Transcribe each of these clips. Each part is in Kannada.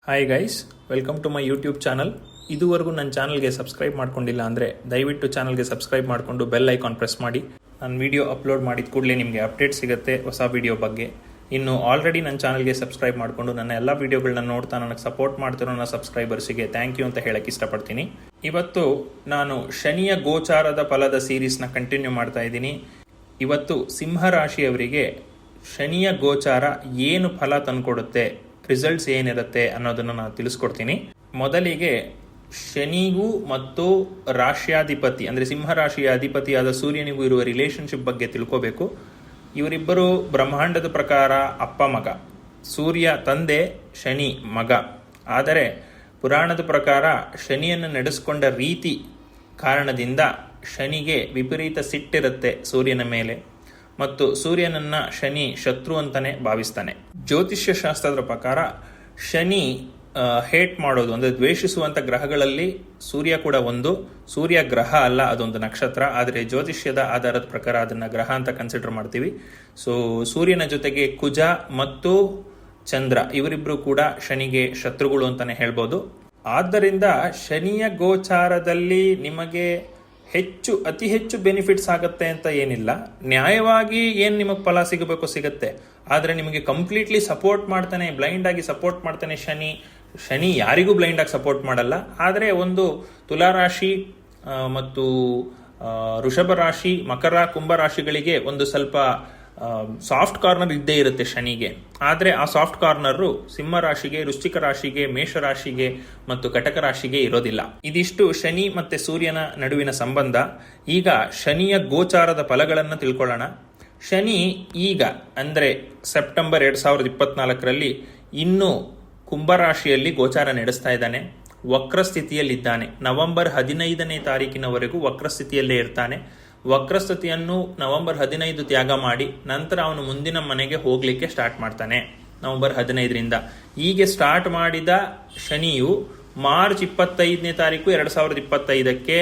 Hi guys, welcome to my YouTube channel. ಇದುವರೆಗೂ ನನ್ನ ಚಾನಲ್ಗೆ ಸಬ್ಸ್ಕ್ರೈಬ್ ಮಾಡ್ಕೊಂಡಿಲ್ಲ ಅಂದರೆ ದಯವಿಟ್ಟು ಚಾನಲ್ಗೆ ಸಬ್ಸ್ಕ್ರೈಬ್ ಮಾಡಿಕೊಂಡು ಬೆಲ್ ಐಕಾನ್ ಪ್ರೆಸ್ ಮಾಡಿ. ನಾನು ವಿಡಿಯೋ ಅಪ್ಲೋಡ್ ಮಾಡಿದ ಕೂಡಲೇ ನಿಮಗೆ ಅಪ್ಡೇಟ್ ಸಿಗುತ್ತೆ ಹೊಸ ವಿಡಿಯೋ ಬಗ್ಗೆ. ಇನ್ನು ಆಲ್ರೆಡಿ ನನ್ನ ಚಾನಲ್ಗೆ ಸಬ್ಸ್ಕ್ರೈಬ್ ಮಾಡಿಕೊಂಡು ನನ್ನ ಎಲ್ಲ ವಿಡಿಯೋಗಳನ್ನ ನೋಡ್ತಾ ನನಗೆ ಸಪೋರ್ಟ್ ಮಾಡ್ತಿರೋ ನನ್ನ ಸಬ್ಸ್ಕ್ರೈಬರ್ಸಿಗೆ ಥ್ಯಾಂಕ್ ಯು ಅಂತ ಹೇಳಕ್ಕೆ ಇಷ್ಟಪಡ್ತೀನಿ. ಇವತ್ತು ನಾನು ಶನಿಯ ಗೋಚಾರದ ಫಲದ ಸೀರೀಸ್ನ ಕಂಟಿನ್ಯೂ ಮಾಡ್ತಾ ಇದ್ದೀನಿ. ಇವತ್ತು ಸಿಂಹರಾಶಿಯವರಿಗೆ ಶನಿಯ ಗೋಚಾರ ಏನು ಫಲ ತಂದುಕೊಡುತ್ತೆ, ರಿಸಲ್ಟ್ಸ್ ಏನಿರುತ್ತೆ ಅನ್ನೋದನ್ನು ನಾನು ತಿಳಿಸ್ಕೊಡ್ತೀನಿ. ಮೊದಲಿಗೆ ಶನಿಗೂ ಮತ್ತು ರಾಶ್ಯಾಧಿಪತಿ ಅಂದರೆ ಸಿಂಹರಾಶಿಯ ಅಧಿಪತಿಯಾದ ಸೂರ್ಯನಿಗೂ ಇರುವ ರಿಲೇಶನ್ಶಿಪ್ ಬಗ್ಗೆ ತಿಳ್ಕೋಬೇಕು. ಇವರಿಬ್ಬರು ಬ್ರಹ್ಮಾಂಡದ ಪ್ರಕಾರ ಅಪ್ಪ ಮಗ. ಸೂರ್ಯ ತಂದೆ, ಶನಿ ಮಗ. ಆದರೆ ಪುರಾಣದ ಪ್ರಕಾರ ಶನಿಯನ್ನು ನಡೆಸ್ಕೊಂಡ ರೀತಿ ಕಾರಣದಿಂದ ಶನಿಗೆ ವಿಪರೀತ ಸಿಟ್ಟಿರುತ್ತೆ ಸೂರ್ಯನ ಮೇಲೆ, ಮತ್ತು ಸೂರ್ಯನನ್ನ ಶನಿ ಶತ್ರು ಅಂತಾನೆ ಭಾವಿಸ್ತಾನೆ. ಜ್ಯೋತಿಷ್ಯ ಶಾಸ್ತ್ರದ ಪ್ರಕಾರ ಶನಿ ಹೇಟ್ ಮಾಡೋದು ಅಂದರೆ ದ್ವೇಷಿಸುವಂಥ ಗ್ರಹಗಳಲ್ಲಿ ಸೂರ್ಯ ಕೂಡ ಒಂದು. ಸೂರ್ಯ ಗ್ರಹ ಅಲ್ಲ, ಅದೊಂದು ನಕ್ಷತ್ರ. ಆದರೆ ಜ್ಯೋತಿಷ್ಯದ ಆಧಾರದ ಪ್ರಕಾರ ಅದನ್ನು ಗ್ರಹ ಅಂತ ಕನ್ಸಿಡರ್ ಮಾಡ್ತೀವಿ. ಸೊ ಸೂರ್ಯನ ಜೊತೆಗೆ ಕುಜ ಮತ್ತು ಚಂದ್ರ ಇವರಿಬ್ಬರು ಕೂಡ ಶನಿಗೆ ಶತ್ರುಗಳು ಅಂತಾನೆ ಹೇಳ್ಬೋದು. ಆದ್ದರಿಂದ ಶನಿಯ ಗೋಚಾರದಲ್ಲಿ ನಿಮಗೆ ಅತಿ ಹೆಚ್ಚು ಬೆನಿಫಿಟ್ಸ್ ಆಗುತ್ತೆ ಅಂತ ಏನಿಲ್ಲ. ನ್ಯಾಯವಾಗಿ ಏನು ನಿಮಗೆ ಫಲ ಸಿಗಬೇಕು ಸಿಗುತ್ತೆ. ಆದರೆ ನಿಮಗೆ ಕಂಪ್ಲೀಟ್ಲಿ ಸಪೋರ್ಟ್ ಮಾಡ್ತಾನೆ, ಬ್ಲೈಂಡ್ ಆಗಿ ಸಪೋರ್ಟ್ ಮಾಡ್ತಾನೆ ಶನಿ ಯಾರಿಗೂ ಬ್ಲೈಂಡ್ ಆಗಿ ಸಪೋರ್ಟ್ ಮಾಡಲ್ಲ. ಆದರೆ ಒಂದು ತುಲಾರಾಶಿ ಮತ್ತು ವೃಷಭ ರಾಶಿ, ಮಕರ, ಕುಂಭ ರಾಶಿಗಳಿಗೆ ಒಂದು ಸ್ವಲ್ಪ ಸಾಫ್ಟ್ ಕಾರ್ನರ್ ಇದ್ದೇ ಇರುತ್ತೆ ಶನಿಗೆ. ಆದರೆ ಆ ಸಾಫ್ಟ್ ಕಾರ್ನರು ಸಿಂಹ ರಾಶಿಗೆ, ವೃಶ್ಚಿಕ ರಾಶಿಗೆ, ಮೇಷರಾಶಿಗೆ ಮತ್ತು ಕಟಕ ರಾಶಿಗೆ ಇರೋದಿಲ್ಲ. ಇದಿಷ್ಟು ಶನಿ ಮತ್ತೆ ಸೂರ್ಯನ ನಡುವಿನ ಸಂಬಂಧ. ಈಗ ಶನಿಯ ಗೋಚಾರದ ಫಲಗಳನ್ನು ತಿಳ್ಕೊಳ್ಳೋಣ. ಶನಿ ಈಗ ಅಂದರೆ ಸೆಪ್ಟೆಂಬರ್ 2024ರಲ್ಲಿ ಇನ್ನೂ ಕುಂಭರಾಶಿಯಲ್ಲಿ ಗೋಚಾರ ನಡೆಸ್ತಾ ಇದ್ದಾನೆ. ವಕ್ರಸ್ಥಿತಿಯಲ್ಲಿದ್ದಾನೆ. ನವೆಂಬರ್ 15ನೇ ತಾರೀಕಿನವರೆಗೂ ವಕ್ರಸ್ಥಿತಿಯಲ್ಲೇ ಇರ್ತಾನೆ. ವಕ್ರಸ್ಥಿತಿಯನ್ನು ನವೆಂಬರ್ 15 ತ್ಯಾಗ ಮಾಡಿ ನಂತರ ಅವನು ಮುಂದಿನ ಮನೆಗೆ ಹೋಗ್ಲಿಕ್ಕೆ ಸ್ಟಾರ್ಟ್ ಮಾಡ್ತಾನೆ. ನವೆಂಬರ್ 15ರಿಂದ ಹೀಗೆ ಸ್ಟಾರ್ಟ್ ಮಾಡಿದ ಶನಿಯು ಮಾರ್ಚ್ 25ನೇ ತಾರೀಕು 2025ಕ್ಕೆ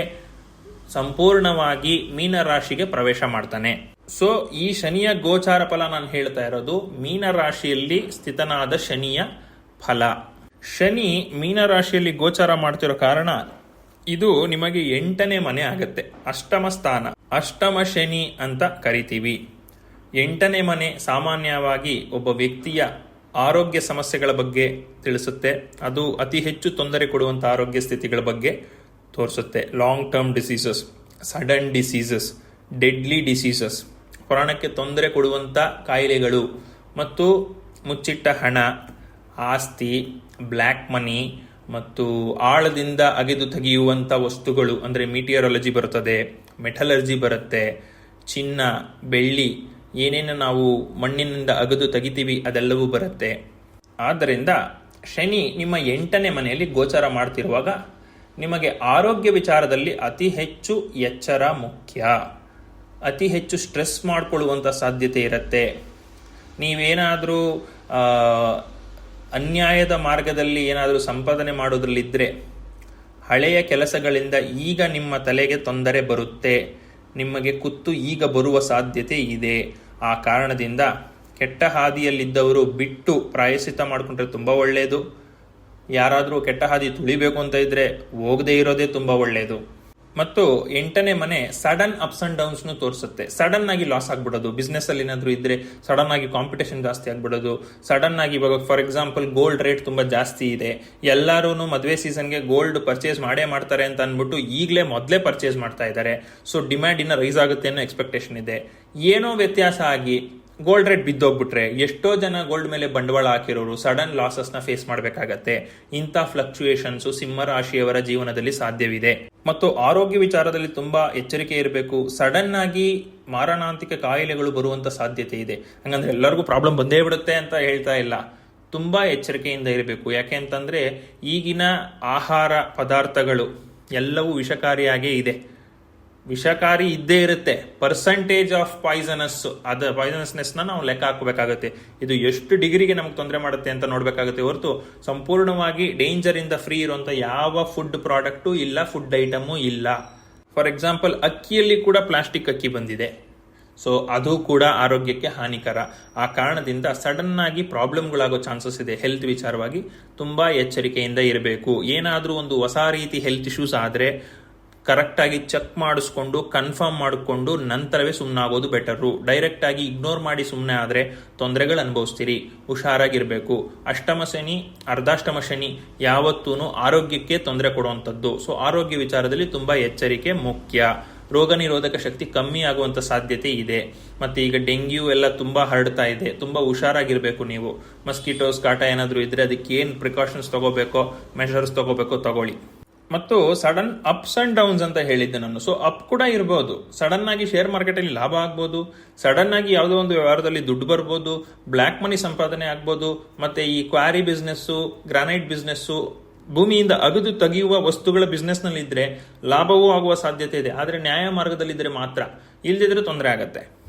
ಸಂಪೂರ್ಣವಾಗಿ ಮೀನರಾಶಿಗೆ ಪ್ರವೇಶ ಮಾಡ್ತಾನೆ. ಸೊ ಈ ಶನಿಯ ಗೋಚಾರ ಫಲ ನಾನು ಹೇಳ್ತಾ ಇರೋದು ಮೀನರಾಶಿಯಲ್ಲಿ ಸ್ಥಿತನಾದ ಶನಿಯ ಫಲ. ಶನಿ ಮೀನರಾಶಿಯಲ್ಲಿ ಗೋಚಾರ ಮಾಡ್ತಿರೋ ಕಾರಣ ಇದು ನಿಮಗೆ 8ನೇ ಮನೆ ಆಗತ್ತೆ. ಅಷ್ಟಮ ಸ್ಥಾನ, ಅಷ್ಟಮ ಶನಿ ಅಂತ ಕರಿತೀವಿ. 8ನೇ ಮನೆ ಸಾಮಾನ್ಯವಾಗಿ ಒಬ್ಬ ವ್ಯಕ್ತಿಯ ಆರೋಗ್ಯ ಸಮಸ್ಯೆಗಳ ಬಗ್ಗೆ ತಿಳಿಸುತ್ತೆ. ಅದು ಅತಿ ಹೆಚ್ಚು ತೊಂದರೆ ಕೊಡುವಂಥ ಆರೋಗ್ಯ ಸ್ಥಿತಿಗಳ ಬಗ್ಗೆ ತೋರಿಸುತ್ತೆ. Long term diseases, sudden diseases, deadly diseases, ಪ್ರಾಣಕ್ಕೆ ತೊಂದರೆ ಕೊಡುವಂಥ ಕಾಯಿಲೆಗಳು ಮತ್ತು ಮುಚ್ಚಿಟ್ಟ ಹಣ, ಆಸ್ತಿ, ಬ್ಲ್ಯಾಕ್ ಮನಿ ಮತ್ತು ಆಳದಿಂದ ಅಗೆದು ತೆಗೆಯುವಂಥ ವಸ್ತುಗಳು ಅಂದರೆ ಮೀಟಿಯರಾಲಜಿ ಬರುತ್ತದೆ, ಮೆಟಲರ್ಜಿ ಬರುತ್ತೆ, ಚಿನ್ನ, ಬೆಳ್ಳಿ, ಏನೇನು ನಾವು ಮಣ್ಣಿನಿಂದ ಅಗೆದು ತೆಗಿತೀವಿ ಅದೆಲ್ಲವೂ ಬರುತ್ತೆ. ಆದ್ದರಿಂದ ಶನಿ ನಿಮ್ಮ 8ನೇ ಮನೆಯಲ್ಲಿ ಗೋಚಾರ ಮಾಡ್ತಿರುವಾಗ ನಿಮಗೆ ಆರೋಗ್ಯ ವಿಚಾರದಲ್ಲಿ ಅತಿ ಹೆಚ್ಚು ಎಚ್ಚರ ಮುಖ್ಯ. ಅತಿ ಹೆಚ್ಚು ಸ್ಟ್ರೆಸ್ ಮಾಡಿಕೊಳ್ಳುವಂಥ ಸಾಧ್ಯತೆ ಇರುತ್ತೆ. ನೀವೇನಾದರೂ ಅನ್ಯಾಯದ ಮಾರ್ಗದಲ್ಲಿ ಏನಾದರೂ ಸಂಪಾದನೆ ಮಾಡೋದ್ರಲ್ಲಿದ್ದರೆ ಹಳೆಯ ಕೆಲಸಗಳಿಂದ ಈಗ ನಿಮ್ಮ ತಲೆಗೆ ತೊಂದರೆ ಬರುತ್ತೆ. ನಿಮಗೆ ಕುತ್ತು ಈಗ ಬರುವ ಸಾಧ್ಯತೆ ಇದೆ. ಆ ಕಾರಣದಿಂದ ಕೆಟ್ಟ ಹಾದಿಯಲ್ಲಿದ್ದವರು ಬಿಟ್ಟು ಪ್ರಾಯಶ್ಚಿತ್ತ ಮಾಡಿಕೊಂಡ್ರೆ ತುಂಬ ಒಳ್ಳೆಯದು. ಯಾರಾದರೂ ಕೆಟ್ಟ ಹಾದಿ ತುಳಿಬೇಕು ಅಂತ ಇದ್ದರೆ ಹೋಗದೇ ಇರೋದೇ ತುಂಬ ಒಳ್ಳೆಯದು. ಮತ್ತು 8ನೇ ಮನೆ ಸಡನ್ ಅಪ್ಸ್ ಅಂಡ್ ಡೌನ್ಸ್ನು ತೋರಿಸುತ್ತೆ. ಸಡನ್ ಆಗಿ ಲಾಸ್ ಆಗ್ಬಿಡೋದು. ಬಿಸ್ನೆಸ್ ಅಲ್ಲಿ ಏನಾದರೂ ಇದ್ರೆ ಸಡನ್ ಆಗಿ ಕಾಂಪಿಟೇಷನ್ ಜಾಸ್ತಿ ಆಗ್ಬಿಡೋದು. ಸಡನ್ ಆಗಿ ಇವಾಗ ಫಾರ್ ಎಕ್ಸಾಂಪಲ್ ಗೋಲ್ಡ್ ರೇಟ್ ತುಂಬಾ ಜಾಸ್ತಿ ಇದೆ, ಎಲ್ಲರೂ ಮದುವೆ ಸೀಸನ್ಗೆ ಗೋಲ್ಡ್ ಪರ್ಚೇಸ್ ಮಾಡೇ ಮಾಡ್ತಾರೆ ಅಂತ ಅಂದ್ಬಿಟ್ಟು ಈಗಲೇ ಮೊದಲೇ ಪರ್ಚೇಸ್ ಮಾಡ್ತಾ ಇದ್ದಾರೆ. ಸೊ ಡಿಮ್ಯಾಂಡ್ ಇನ್ನ ರೈಸ್ ಆಗುತ್ತೆ ಅನ್ನೋ ಎಕ್ಸ್ಪೆಕ್ಟೇಷನ್ ಇದೆ. ಏನೋ ವ್ಯತ್ಯಾಸ ಆಗಿ ಗೋಲ್ಡ್ ರೇಟ್ ಬಿದ್ದೋಗ್ಬಿಟ್ರೆ ಎಷ್ಟೋ ಜನ ಗೋಲ್ಡ್ ಮೇಲೆ ಬಂಡವಾಳ ಹಾಕಿರೋರು ಸಡನ್ ಲಾಸಸ್ನ ಫೇಸ್ ಮಾಡಬೇಕಾಗತ್ತೆ. ಇಂಥ ಫ್ಲಕ್ಚುಯೇಷನ್ಸ್ ಸಿಂಹರಾಶಿಯವರ ಜೀವನದಲ್ಲಿ ಸಾಧ್ಯವಿದೆ. ಮತ್ತು ಆರೋಗ್ಯ ವಿಚಾರದಲ್ಲಿ ತುಂಬಾ ಎಚ್ಚರಿಕೆ ಇರಬೇಕು. ಸಡನ್ ಆಗಿ ಮಾರಣಾಂತಿಕ ಕಾಯಿಲೆಗಳು ಬರುವಂತ ಸಾಧ್ಯತೆ ಇದೆ. ಹಂಗಂದ್ರೆ ಎಲ್ಲರಿಗೂ ಪ್ರಾಬ್ಲಮ್ ಬಂದೇ ಬಿಡುತ್ತೆ ಅಂತ ಹೇಳ್ತಾ ಇಲ್ಲ. ತುಂಬಾ ಎಚ್ಚರಿಕೆಯಿಂದ ಇರಬೇಕು. ಯಾಕೆ ಅಂತಂದ್ರೆ ಈಗಿನ ಆಹಾರ ಪದಾರ್ಥಗಳು ಎಲ್ಲವೂ ವಿಷಕಾರಿಯಾಗೇ ಇದೆ. ವಿಷಕಾರಿ ಇದ್ದೇ ಇರುತ್ತೆ. ಪರ್ಸೆಂಟೇಜ್ ಆಫ್ ಪಾಯ್ಸನಸ್ನೆಸ್ನ ನಾವು ಲೆಕ್ಕ ಹಾಕಬೇಕಾಗುತ್ತೆ. ಇದು ಎಷ್ಟು ಡಿಗ್ರಿಗೆ ನಮಗೆ ತೊಂದರೆ ಮಾಡುತ್ತೆ ಅಂತ ನೋಡಬೇಕಾಗುತ್ತೆ ಹೊರತು ಸಂಪೂರ್ಣವಾಗಿ ಡೇಂಜರ್ ಇಂದ ಫ್ರೀ ಇರುವಂಥ ಯಾವ ಫುಡ್ ಪ್ರಾಡಕ್ಟು ಇಲ್ಲ, ಫುಡ್ ಐಟಮು ಇಲ್ಲ. ಫಾರ್ ಎಕ್ಸಾಂಪಲ್ ಅಕ್ಕಿಯಲ್ಲಿ ಕೂಡ ಪ್ಲಾಸ್ಟಿಕ್ ಅಕ್ಕಿ ಬಂದಿದೆ. ಸೊ ಅದು ಕೂಡ ಆರೋಗ್ಯಕ್ಕೆ ಹಾನಿಕರ. ಆ ಕಾರಣದಿಂದ ಸಡನ್ ಆಗಿ ಪ್ರಾಬ್ಲಮ್ಗಳಾಗೋ ಚಾನ್ಸಸ್ ಇದೆ. ಹೆಲ್ತ್ ವಿಚಾರವಾಗಿ ತುಂಬಾ ಎಚ್ಚರಿಕೆಯಿಂದ ಇರಬೇಕು. ಏನಾದರೂ ಒಂದು ಹೊಸ ರೀತಿ ಹೆಲ್ತ್ ಇಶ್ಯೂಸ್ ಆದರೆ ಕರೆಕ್ಟಾಗಿ ಚೆಕ್ ಮಾಡಿಸ್ಕೊಂಡು ಕನ್ಫರ್ಮ್ ಮಾಡಿಕೊಂಡು ನಂತರವೇ ಸುಮ್ಮನಾಗೋದು ಬೆಟರು. ಡೈರೆಕ್ಟಾಗಿ ಇಗ್ನೋರ್ ಮಾಡಿ ಸುಮ್ಮನೆ ಆದರೆ ತೊಂದರೆಗಳು ಅನುಭವಿಸ್ತೀರಿ. ಹುಷಾರಾಗಿರಬೇಕು. ಅಷ್ಟಮ ಶನಿ ಅರ್ಧಾಷ್ಟಮ ಶನಿ ಯಾವತ್ತೂ ಆರೋಗ್ಯಕ್ಕೆ ತೊಂದರೆ ಕೊಡುವಂಥದ್ದು. ಸೊ ಆರೋಗ್ಯ ವಿಚಾರದಲ್ಲಿ ತುಂಬ ಎಚ್ಚರಿಕೆ ಮುಖ್ಯ. ರೋಗ ನಿರೋಧಕ ಶಕ್ತಿ ಕಮ್ಮಿ ಆಗುವಂಥ ಸಾಧ್ಯತೆ ಇದೆ. ಮತ್ತು ಈಗ ಡೆಂಗ್ಯೂ ಎಲ್ಲ ತುಂಬ ಹರಡ್ತಾ ಇದೆ. ತುಂಬ ಹುಷಾರಾಗಿರಬೇಕು ನೀವು. ಮಸ್ಕಿಟೋಸ್ ಕಾಟ ಏನಾದರೂ ಇದ್ದರೆ ಅದಕ್ಕೆ ಏನು ಪ್ರಿಕಾಷನ್ಸ್ ತಗೋಬೇಕೋ, ಮೆಷರ್ಸ್ ತಗೋಬೇಕೋ ತಗೊಳ್ಳಿ. ಮತ್ತು ಸಡನ್ ಅಪ್ಸ್ ಅಂಡ್ ಡೌನ್ಸ್ ಅಂತ ಹೇಳಿದ್ದೆ ನಾನು. ಸೊ ಅಪ್ ಕೂಡ ಇರಬಹುದು. ಸಡನ್ ಆಗಿ ಶೇರ್ ಮಾರ್ಕೆಟ್ ಅಲ್ಲಿ ಲಾಭ ಆಗ್ಬೋದು, ಸಡನ್ ಆಗಿ ಯಾವುದೋ ಒಂದು ವ್ಯವಹಾರದಲ್ಲಿ ದುಡ್ಡು ಬರ್ಬೋದು, ಬ್ಲ್ಯಾಕ್ ಮನಿ ಸಂಪಾದನೆ ಆಗ್ಬೋದು. ಮತ್ತೆ ಈ ಕ್ವಾರಿ ಬಿಸ್ನೆಸ್ಸು, ಗ್ರಾನೈಟ್ ಬಿಸ್ನೆಸ್ಸು, ಭೂಮಿಯಿಂದ ಅಗದು ತೆಗೆಯುವ ವಸ್ತುಗಳ ಬಿಸ್ನೆಸ್ ನಲ್ಲಿ ಇದ್ರೆ ಲಾಭವೂ ಆಗುವ ಸಾಧ್ಯತೆ ಇದೆ. ಆದ್ರೆ ನ್ಯಾಯ ಮಾರ್ಗದಲ್ಲಿದ್ದರೆ ಮಾತ್ರ, ಇಲ್ದಿದ್ರೆ ತೊಂದರೆ ಆಗತ್ತೆ.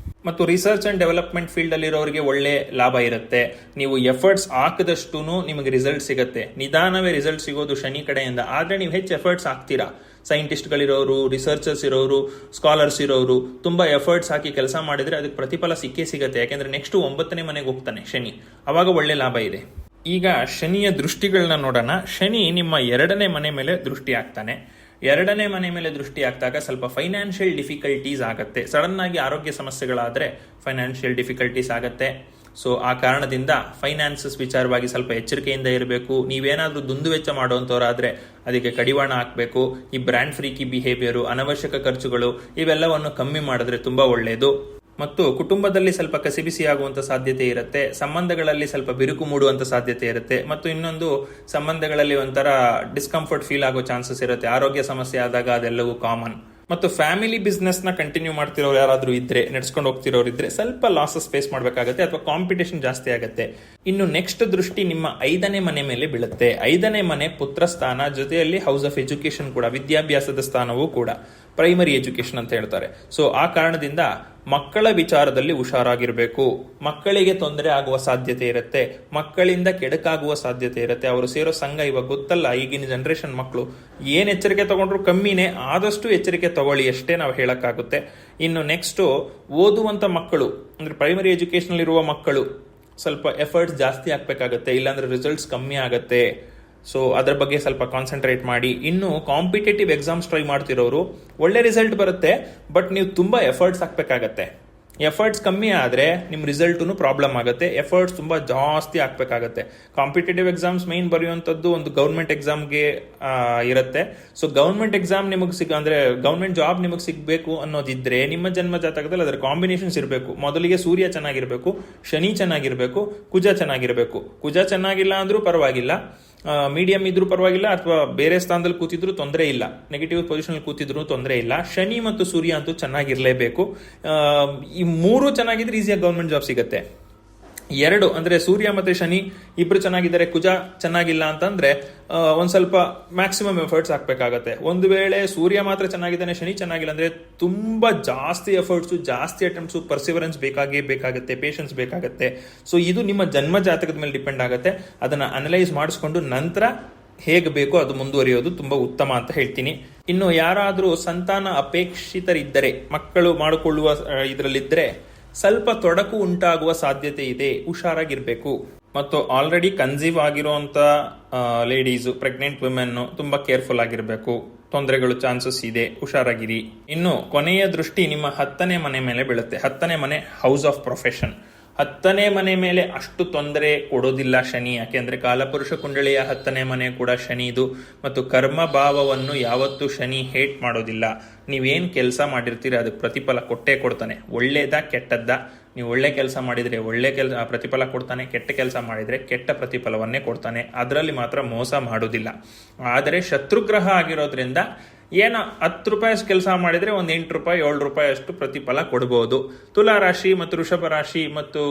ಮತ್ತು ರಿಸರ್ಚ್ ಅಂಡ್ ಡೆವಲಪ್ಮೆಂಟ್ ಫೀಲ್ಡ್ ಅಲ್ಲಿರೋರಿಗೆ ಒಳ್ಳೆ ಲಾಭ ಇರುತ್ತೆ. ನೀವು ಎಫರ್ಟ್ಸ್ ಹಾಕಿದಷ್ಟು ನಿಮಗೆ ರಿಸಲ್ಟ್ ಸಿಗುತ್ತೆ. ನಿಧಾನವೇ ರಿಸಲ್ಟ್ ಸಿಗೋದು ಶನಿ ಕಡೆಯಿಂದ. ಆದ್ರೆ ನೀವು ಹೆಚ್ಚು ಎಫರ್ಟ್ಸ್ ಹಾಕ್ತೀರಾ. ಸೈಂಟಿಸ್ಟ್ಗಳಿರೋರು, ರಿಸರ್ಚರ್ಸ್ ಇರೋರು, ಸ್ಕಾಲರ್ಸ್ ಇರೋರು ತುಂಬಾ ಎಫರ್ಟ್ಸ್ ಹಾಕಿ ಕೆಲಸ ಮಾಡಿದ್ರೆ ಅದಕ್ಕೆ ಪ್ರತಿಫಲ ಸಿಕ್ಕೇ ಸಿಗುತ್ತೆ. ಯಾಕೆಂದ್ರೆ ನೆಕ್ಸ್ಟ್ 9ನೇ ಮನೆಗೆ ಹೋಗ್ತಾನೆ ಶನಿ. ಅವಾಗ ಒಳ್ಳೆ ಲಾಭ ಇದೆ. ಈಗ ಶನಿಯ ದೃಷ್ಟಿಗಳನ್ನ ನೋಡೋಣ. ಶನಿ ನಿಮ್ಮ 2ನೇ ಮನೆ ಮೇಲೆ ದೃಷ್ಟಿ ಆಗ್ತಾನೆ. 2ನೇ ಮನೆ ಮೇಲೆ ದೃಷ್ಟಿ ಆಗ್ತಾಗ ಸ್ವಲ್ಪ ಫೈನಾನ್ಷಿಯಲ್ ಡಿಫಿಕಲ್ಟೀಸ್ ಆಗುತ್ತೆ. ಸಡನ್ ಆಗಿ ಆರೋಗ್ಯ ಸಮಸ್ಯೆಗಳಾದ್ರೆ ಫೈನಾನ್ಷಿಯಲ್ ಡಿಫಿಕಲ್ಟೀಸ್ ಆಗುತ್ತೆ. ಸೊ ಆ ಕಾರಣದಿಂದ ಫೈನಾನ್ಸಸ್ ವಿಚಾರವಾಗಿ ಸ್ವಲ್ಪ ಎಚ್ಚರಿಕೆಯಿಂದ ಇರಬೇಕು. ನೀವೇನಾದ್ರೂ ದುಂದುವೆಚ್ಚ ಮಾಡುವಂತವರಾದ್ರೆ ಅದಕ್ಕೆ ಕಡಿವಾಣ ಹಾಕಬೇಕು. ಈ ಬ್ರ್ಯಾಂಡ್ ಫ್ರೀಕಿ ಬಿಹೇವಿಯರು, ಅನವಶ್ಯಕ ಖರ್ಚುಗಳು ಇವೆಲ್ಲವನ್ನು ಕಮ್ಮಿ ಮಾಡಿದ್ರೆ ತುಂಬಾ ಒಳ್ಳೆಯದು. ಮತ್ತು ಕುಟುಂಬದಲ್ಲಿ ಸ್ವಲ್ಪ ಕಸಿಬಿಸಿ ಆಗುವಂತ ಸಾಧ್ಯತೆ ಇರುತ್ತೆ. ಸಂಬಂಧಗಳಲ್ಲಿ ಸ್ವಲ್ಪ ಬಿರುಕು ಮೂಡುವಂತ ಸಾಧ್ಯತೆ ಇರುತ್ತೆ. ಮತ್ತು ಇನ್ನೊಂದು, ಸಂಬಂಧಗಳಲ್ಲಿ ಒಂಥರ ಡಿಸ್ಕಂಫರ್ಟ್ ಫೀಲ್ ಆಗೋ ಚಾನ್ಸಸ್ ಇರುತ್ತೆ. ಆರೋಗ್ಯ ಸಮಸ್ಯೆ ಆದಾಗ ಅದೆಲ್ಲವೂ ಕಾಮನ್. ಮತ್ತು ಫ್ಯಾಮಿಲಿ ಬಿಸ್ನೆಸ್ ನ ಕಂಟಿನ್ಯೂ ಮಾಡ್ತಿರೋರು ಯಾರಾದ್ರೂ ಇದ್ರೆ, ನಡೆಸ್ಕೊಂಡು ಹೋಗ್ತಿರೋರು ಇದ್ರೆ ಸ್ವಲ್ಪ ಲಾಸಸ್ ಫೇಸ್ ಮಾಡಬೇಕಾಗುತ್ತೆ ಅಥವಾ ಕಾಂಪಿಟೇಷನ್ ಜಾಸ್ತಿ ಆಗುತ್ತೆ. ಇನ್ನು ನೆಕ್ಸ್ಟ್ ದೃಷ್ಟಿ ನಿಮ್ಮ 5ನೇ ಮನೆ ಮೇಲೆ ಬೀಳುತ್ತೆ. 5ನೇ ಮನೆ ಪುತ್ರ ಸ್ಥಾನ, ಜೊತೆಯಲ್ಲಿ ಹೌಸ್ ಆಫ್ ಎಜುಕೇಶನ್ ಕೂಡ, ವಿದ್ಯಾಭ್ಯಾಸದ ಸ್ಥಾನವೂ ಕೂಡ, ಪ್ರೈಮರಿ ಎಜುಕೇಶನ್ ಅಂತ ಹೇಳ್ತಾರೆ. ಸೊ ಆ ಕಾರಣದಿಂದ ಮಕ್ಕಳ ವಿಚಾರದಲ್ಲಿ ಹುಷಾರಾಗಿರ್ಬೇಕು. ಮಕ್ಕಳಿಗೆ ತೊಂದರೆ ಆಗುವ ಸಾಧ್ಯತೆ ಇರುತ್ತೆ. ಮಕ್ಕಳಿಂದ ಕೆಡಕಾಗುವ ಸಾಧ್ಯತೆ ಇರುತ್ತೆ. ಅವರು ಸೇರೋ ಸಂಘ ಇವಾಗ ಗೊತ್ತಲ್ಲ, ಈಗಿನ ಜನರೇಷನ್ ಮಕ್ಕಳು ಏನ್ ಎಚ್ಚರಿಕೆ ತಗೊಂಡ್ರು ಕಮ್ಮಿನೇ. ಆದಷ್ಟು ಎಚ್ಚರಿಕೆ ತಗೊಳ್ಳಿ ಅಷ್ಟೇ ನಾವು ಹೇಳಕ್ಕಾಗುತ್ತೆ. ಇನ್ನು ನೆಕ್ಸ್ಟ್, ಓದುವಂತ ಮಕ್ಕಳು ಅಂದ್ರೆ ಪ್ರೈಮರಿ ಎಜುಕೇಶನ್ ಇರುವ ಮಕ್ಕಳು ಸ್ವಲ್ಪ ಎಫರ್ಟ್ಸ್ ಜಾಸ್ತಿ ಹಾಕ್ಬೇಕಾಗತ್ತೆ, ಇಲ್ಲಾಂದ್ರೆ ರಿಸಲ್ಟ್ಸ್ ಕಮ್ಮಿ ಆಗತ್ತೆ. ಸೊ ಅದರ ಬಗ್ಗೆ ಸ್ವಲ್ಪ ಕಾನ್ಸಂಟ್ರೇಟ್ ಮಾಡಿ. ಇನ್ನು ಕಾಂಪಿಟೇಟಿವ್ ಎಕ್ಸಾಮ್ಸ್ ಟ್ರೈ ಮಾಡ್ತಿರೋರು ಒಳ್ಳೆ ರಿಸಲ್ಟ್ ಬರುತ್ತೆ, ಬಟ್ ನೀವು ತುಂಬಾ ಎಫರ್ಟ್ಸ್ ಹಾಕ್ಬೇಕಾಗತ್ತೆ. ಎಫರ್ಟ್ಸ್ ಕಮ್ಮಿ ಆದ್ರೆ ನಿಮ್ ರಿಸಲ್ಟು ಪ್ರಾಬ್ಲಮ್ ಆಗುತ್ತೆ. ಎಫರ್ಟ್ಸ್ ತುಂಬಾ ಜಾಸ್ತಿ ಹಾಕ್ಬೇಕಾಗತ್ತೆ. ಕಾಂಪಿಟೇಟಿವ್ ಎಕ್ಸಾಮ್ಸ್ ಮೈನ್ ಬರೆಯುವಂಥದ್ದು ಒಂದು ಗೌರ್ಮೆಂಟ್ ಎಕ್ಸಾಮ್ಗೆ ಇರುತ್ತೆ. ಸೊ ಗೌರ್ಮೆಂಟ್ ಎಕ್ಸಾಮ್ ನಿಮಗೆ ಅಂದ್ರೆ ಗೌರ್ಮೆಂಟ್ ಜಾಬ್ ನಿಮಗೆ ಸಿಗಬೇಕು ಅನ್ನೋದಿದ್ರೆ ನಿಮ್ಮ ಜನ್ಮ ಜಾತಕದಲ್ಲಿ ಅದರ ಕಾಂಬಿನೇಷನ್ಸ್ ಇರಬೇಕು. ಮೊದಲಿಗೆ ಸೂರ್ಯ ಚೆನ್ನಾಗಿರ್ಬೇಕು, ಶನಿ ಚೆನ್ನಾಗಿರ್ಬೇಕು, ಕುಜ ಚೆನ್ನಾಗಿರ್ಬೇಕು. ಕುಜ ಚೆನ್ನಾಗಿಲ್ಲ ಅಂದ್ರೂ ಪರವಾಗಿಲ್ಲ, ಮೀಡಿಯಂ ಇದ್ರೂ ಪರವಾಗಿಲ್ಲ, ಅಥವಾ ಬೇರೆ ಸ್ಥಾನದಲ್ಲಿ ಕೂತಿದ್ರು ತೊಂದರೆ ಇಲ್ಲ, ನೆಗೆಟಿವ್ ಪೊಸಿಷನ್ ಕೂತಿದ್ರು ತೊಂದರೆ ಇಲ್ಲ. ಶನಿ ಮತ್ತು ಸೂರ್ಯ ಅಂತೂ ಚೆನ್ನಾಗಿರ್ಲೇಬೇಕು. ಈ 3 ಚೆನ್ನಾಗಿದ್ರೆ ಈಸಿಯಾಗಿ ಗೌರ್ಮೆಂಟ್ ಜಾಬ್ ಸಿಗುತ್ತೆ. 2 ಅಂದ್ರೆ ಸೂರ್ಯ ಮತ್ತೆ ಶನಿ ಇಬ್ರು ಚೆನ್ನಾಗಿದ್ದಾರೆ, ಕುಜ ಚೆನ್ನಾಗಿಲ್ಲ ಅಂತಂದ್ರೆ ಒಂದ್ ಸ್ವಲ್ಪ ಮ್ಯಾಕ್ಸಿಮಮ್ ಎಫರ್ಟ್ಸ್ ಹಾಕ್ಬೇಕಾಗತ್ತೆ. ಒಂದು ವೇಳೆ ಸೂರ್ಯ ಮಾತ್ರ ಚೆನ್ನಾಗಿದ್ದಾನೆ, ಶನಿ ಚೆನ್ನಾಗಿಲ್ಲ ಅಂದ್ರೆ ತುಂಬಾ ಜಾಸ್ತಿ ಎಫರ್ಟ್ಸ್, ಜಾಸ್ತಿ ಅಟೆಂಪ್ಟ್ಸ್, ಪರ್ಸಿವರೆನ್ಸ್ ಬೇಕಾಗುತ್ತೆ, ಪೇಷನ್ಸ್ ಬೇಕಾಗತ್ತೆ. ಸೊ ಇದು ನಿಮ್ಮ ಜನ್ಮ ಜಾತಕದ ಮೇಲೆ ಡಿಪೆಂಡ್ ಆಗುತ್ತೆ. ಅದನ್ನ ಅನಲೈಸ್ ಮಾಡಿಸ್ಕೊಂಡು ನಂತರ ಹೇಗೆ ಬೇಕೋ ಅದು ಮುಂದುವರಿಯೋದು ತುಂಬಾ ಉತ್ತಮ ಅಂತ ಹೇಳ್ತೀನಿ. ಇನ್ನು ಯಾರಾದ್ರೂ ಸಂತಾನ ಅಪೇಕ್ಷಿತರಿದ್ದರೆ, ಮಕ್ಕಳು ಮಾಡಿಕೊಳ್ಳುವ ಇದರಲ್ಲಿದ್ದರೆ ಸ್ವಲ್ಪ ತೊಡಕು ಉಂಟಾಗುವ ಸಾಧ್ಯತೆ ಇದೆ. ಹುಷಾರಾಗಿರ್ಬೇಕು. ಮತ್ತು ಆಲ್ರೆಡಿ ಕನ್ಸೀವ್ ಆಗಿರುವಂತ ಲೇಡೀಸ್, ಪ್ರೆಗ್ನೆಂಟ್ ವುಮೆನ್ ತುಂಬಾ ಕೇರ್ಫುಲ್ ಆಗಿರ್ಬೇಕು. ತೊಂದರೆಗಳು ಚಾನ್ಸಸ್ ಇದೆ, ಹುಷಾರಾಗಿರಿ. ಇನ್ನು ಕೊನೆಯ ದೃಷ್ಟಿ ನಿಮ್ಮ 10ನೇ ಮನೆ ಮೇಲೆ ಬೀಳುತ್ತೆ. 10ನೇ ಮನೆ ಹೌಸ್ ಆಫ್ ಪ್ರೊಫೆಷನ್. 10ನೇ ಮನೆ ಮೇಲೆ ಅಷ್ಟು ತೊಂದರೆ ಕೊಡೋದಿಲ್ಲ ಶನಿ. ಯಾಕೆಂದ್ರೆ ಕಾಲಪುರುಷ ಕುಂಡಳಿಯ 10ನೇ ಮನೆ ಕೂಡ ಶನಿದು. ಮತ್ತು ಕರ್ಮ ಭಾವವನ್ನು ಯಾವತ್ತೂ ಶನಿ ಹೇಟ್ ಮಾಡೋದಿಲ್ಲ. ನೀವೇನ್ ಕೆಲಸ ಮಾಡಿರ್ತೀರಿ ಅದಕ್ಕೆ ಪ್ರತಿಫಲ ಕೊಟ್ಟೇ ಕೊಡ್ತಾನೆ. ಒಳ್ಳೇದ ಕೆಟ್ಟದ್ದ, ನೀವು ಒಳ್ಳೆ ಕೆಲಸ ಮಾಡಿದ್ರೆ ಒಳ್ಳೆ ಪ್ರತಿಫಲ ಕೊಡ್ತಾನೆ, ಕೆಟ್ಟ ಕೆಲಸ ಮಾಡಿದ್ರೆ ಕೆಟ್ಟ ಪ್ರತಿಫಲವನ್ನೇ ಕೊಡ್ತಾನೆ. ಅದರಲ್ಲಿ ಮಾತ್ರ ಮೋಸ ಮಾಡೋದಿಲ್ಲ. ಆದರೆ ಶತ್ರುಗ್ರಹ ಆಗಿರೋದ್ರಿಂದ ಏನೋ 10 ರೂಪಾಯಿ ಕೆಲಸ ಮಾಡಿದ್ರೆ ಒಂದು 8 ರೂಪಾಯಿ 7 ರೂಪಾಯಿ ಅಷ್ಟು ಪ್ರತಿಫಲ ಕೊಡಬಹುದು. ತುಲಾ ರಾಶಿ ಮತ್ತು ವೃಷಭ ರಾಶಿ ಮತ್ತು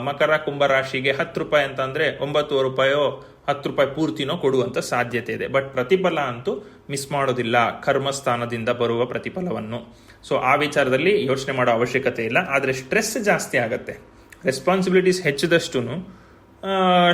ಮಕರ ಕುಂಭ ರಾಶಿಗೆ 10 ರೂಪಾಯಿ ಅಂತ ಅಂದ್ರೆ 9 ರೂಪಾಯೋ 10 ರೂಪಾಯಿ ಪೂರ್ತಿನೋ ಕೊಡುವಂತ ಸಾಧ್ಯತೆ ಇದೆ. ಬಟ್ ಪ್ರತಿಫಲ ಅಂತೂ ಮಿಸ್ ಮಾಡೋದಿಲ್ಲ, ಕರ್ಮಸ್ಥಾನದಿಂದ ಬರುವ ಪ್ರತಿಫಲವನ್ನು. ಸೊ ಆ ವಿಚಾರದಲ್ಲಿ ಯೋಚನೆ ಮಾಡೋ ಅವಶ್ಯಕತೆ ಇಲ್ಲ. ಆದ್ರೆ ಸ್ಟ್ರೆಸ್ ಜಾಸ್ತಿ ಆಗತ್ತೆ. ರೆಸ್ಪಾನ್ಸಿಬಿಲಿಟೀಸ್ ಹೆಚ್ಚಿದಷ್ಟು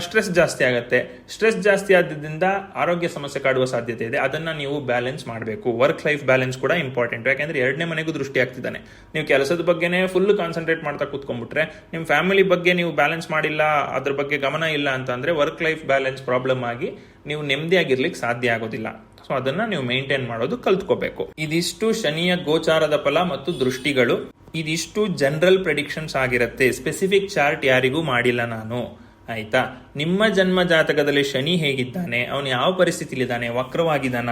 ಸ್ಟ್ರೆಸ್ ಜಾಸ್ತಿ ಆಗುತ್ತೆ. ಸ್ಟ್ರೆಸ್ ಜಾಸ್ತಿ ಆದ್ರಿಂದ ಆರೋಗ್ಯ ಸಮಸ್ಯೆ ಕಾಡುವ ಸಾಧ್ಯತೆ ಇದೆ. ಅದನ್ನು ನೀವು ಬ್ಯಾಲೆನ್ಸ್ ಮಾಡಬೇಕು. ವರ್ಕ್ ಲೈಫ್ ಬ್ಯಾಲೆನ್ಸ್ ಕೂಡ ಇಂಪಾರ್ಟೆಂಟ್. ಯಾಕೆಂದರೆ ಎರಡನೇ ಮನೆಗೂ ದೃಷ್ಟಿ ಆಗ್ತಿದ್ದಾನೆ. ನೀವು ಕೆಲಸದ ಬಗ್ಗೆನೇ ಫುಲ್ ಕಾನ್ಸಂಟ್ರೇಟ್ ಮಾಡ್ತಾ ಕೂತ್ಕೊಂಡ್ಬಿಟ್ರೆ, ನಿಮ್ಮ ಫ್ಯಾಮಿಲಿ ಬಗ್ಗೆ ನೀವು ಬ್ಯಾಲೆನ್ಸ್ ಮಾಡಿಲ್ಲ, ಅದ್ರ ಬಗ್ಗೆ ಗಮನ ಇಲ್ಲ ಅಂತಂದರೆ ವರ್ಕ್ ಲೈಫ್ ಬ್ಯಾಲೆನ್ಸ್ ಪ್ರಾಬ್ಲಮ್ ಆಗಿ ನೀವು ನೆಮ್ಮದಿಯಾಗಿರ್ಲಿಕ್ಕೆ ಸಾಧ್ಯ ಆಗೋದಿಲ್ಲ. ಸೊ ಅದನ್ನ ನೀವು ಮೇಂಟೈನ್ ಮಾಡೋದು ಕಲ್ತ್ಕೋಬೇಕು. ಇದಿಷ್ಟು ಶನಿಯ ಗೋಚಾರದ ಫಲ ಮತ್ತು ದೃಷ್ಟಿಗಳು. ಇದಿಷ್ಟು ಜನರಲ್ ಪ್ರೆಡಿಕ್ಷನ್ಸ್ ಆಗಿರುತ್ತೆ. ಸ್ಪೆಸಿಫಿಕ್ ಚಾರ್ಟ್ ಯಾರಿಗೂ ಮಾಡಿಲ್ಲ ನಾನು, ಆಯ್ತಾ? ನಿಮ್ಮ ಜನ್ಮ ಜಾತಕದಲ್ಲಿ ಶನಿ ಹೇಗಿದ್ದಾನೆ, ಅವನು ಯಾವ ಪರಿಸ್ಥಿತಿಲಿದ್ದಾನೆ, ವಕ್ರವಾಗಿದ್ದಾನ,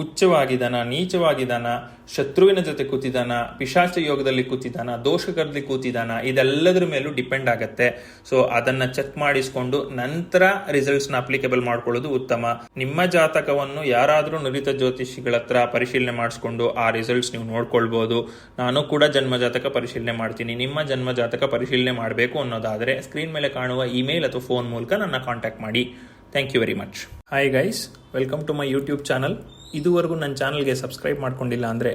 ಉಚ್ಚವಾಗಿದ್ದಾನ, ನೀಚವಾಗಿದ್ದಾನ, ಶತ್ರುವಿನ ಜೊತೆ ಕೂತಿದ್ದಾನ, ಪಿಶಾಚ ಯೋಗದಲ್ಲಿ ಕೂತಿದ್ದಾನ, ದೋಷಕರಲ್ಲಿ ಕೂತಿದ್ದಾನ, ಇದೆಲ್ಲದರ ಮೇಲೂ ಡಿಪೆಂಡ್ ಆಗತ್ತೆ. ಸೊ ಅದನ್ನ ಚೆಕ್ ಮಾಡಿಸ್ಕೊಂಡು ನಂತರ ರಿಸಲ್ಟ್ಸ್ನ ಅಪ್ಲಿಕೇಬಲ್ ಮಾಡ್ಕೊಳ್ಳೋದು ಉತ್ತಮ. ನಿಮ್ಮ ಜಾತಕವನ್ನು ಯಾರಾದರೂ ನುರಿತ ಜ್ಯೋತಿಷಿಗಳ ಹತ್ರ ಪರಿಶೀಲನೆ ಮಾಡಿಸ್ಕೊಂಡು ಆ ರಿಸಲ್ಟ್ಸ್ ನೀವು ನೋಡ್ಕೊಳ್ಬಹುದು. ನಾನು ಕೂಡ ಜನ್ಮ ಜಾತಕ ಪರಿಶೀಲನೆ ಮಾಡ್ತೀನಿ. ನಿಮ್ಮ ಜನ್ಮ ಜಾತಕ ಪರಿಶೀಲನೆ ಮಾಡಬೇಕು ಅನ್ನೋದಾದರೆ ಸ್ಕ್ರೀನ್ ಮೇಲೆ ಕಾಣುವ ಇಮೇಲ್ ಅಥವಾ ಫೋನ್ ಮೂಲಕ ನನ್ನ ಕಾಂಟ್ಯಾಕ್ಟ್ ಮಾಡಿ. Thank you very much. Hi guys, welcome to my YouTube channel. ಇದುವರೆಗೂ ನನ್ನ ಚಾನಲ್ಗೆ ಸಬ್ಸ್ಕ್ರೈಬ್ ಮಾಡ್ಕೊಂಡಿಲ್ಲ ಅಂದರೆ